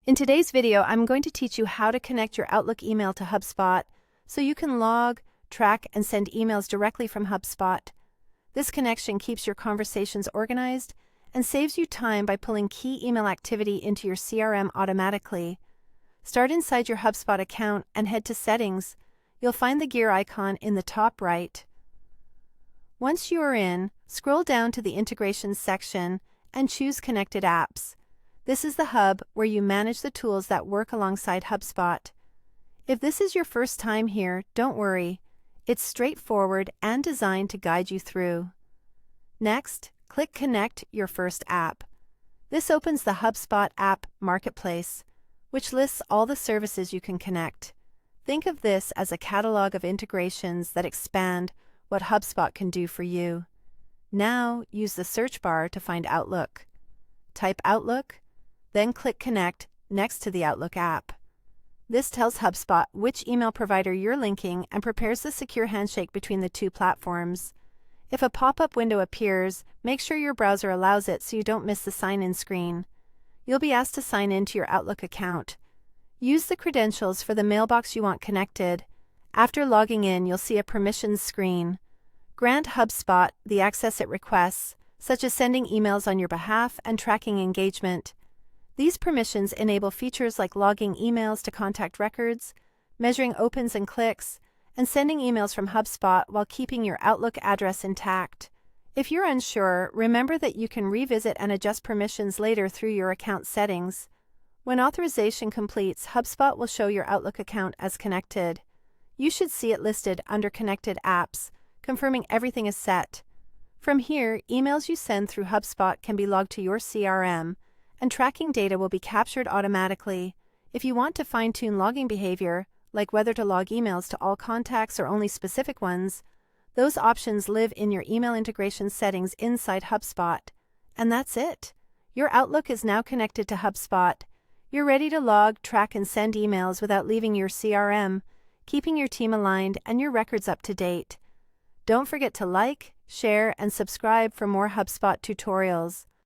In today's video, I'm going to teach you how to connect your Outlook email to HubSpot so you can log, track, and send emails directly from HubSpot. This connection keeps your conversations organized and saves you time by pulling key email activity into your CRM automatically. Start inside your HubSpot account and head to Settings. You'll find the gear icon in the top right. Once you are in, scroll down to the Integrations section and choose Connected Apps. This is the hub where you manage the tools that work alongside HubSpot. If this is your first time here, don't worry. It's straightforward and designed to guide you through. Next, click Connect Your First App. This opens the HubSpot App Marketplace, which lists all the services you can connect. Think of this as a catalog of integrations that expand what HubSpot can do for you. Now, use the search bar to find Outlook. Type Outlook, then click Connect next to the Outlook app. This tells HubSpot which email provider you're linking and prepares the secure handshake between the two platforms. If a pop-up window appears, make sure your browser allows it so you don't miss the sign-in screen. You'll be asked to sign in to your Outlook account. Use the credentials for the mailbox you want connected. After logging in, you'll see a permissions screen. Grant HubSpot the access it requests, such as sending emails on your behalf and tracking engagement. These permissions enable features like logging emails to contact records, measuring opens and clicks, and sending emails from HubSpot while keeping your Outlook address intact. If you're unsure, remember that you can revisit and adjust permissions later through your account settings. When authorization completes, HubSpot will show your Outlook account as connected. You should see it listed under Connected Apps, confirming everything is set. From here, emails you send through HubSpot can be logged to your CRM, and tracking data will be captured automatically. If you want to fine-tune logging behavior, like whether to log emails to all contacts or only specific ones, those options live in your email integration settings inside HubSpot. And that's it. Your Outlook is now connected to HubSpot. You're ready to log, track, and send emails without leaving your CRM, keeping your team aligned and your records up to date. Don't forget to like, share, and subscribe for more HubSpot tutorials.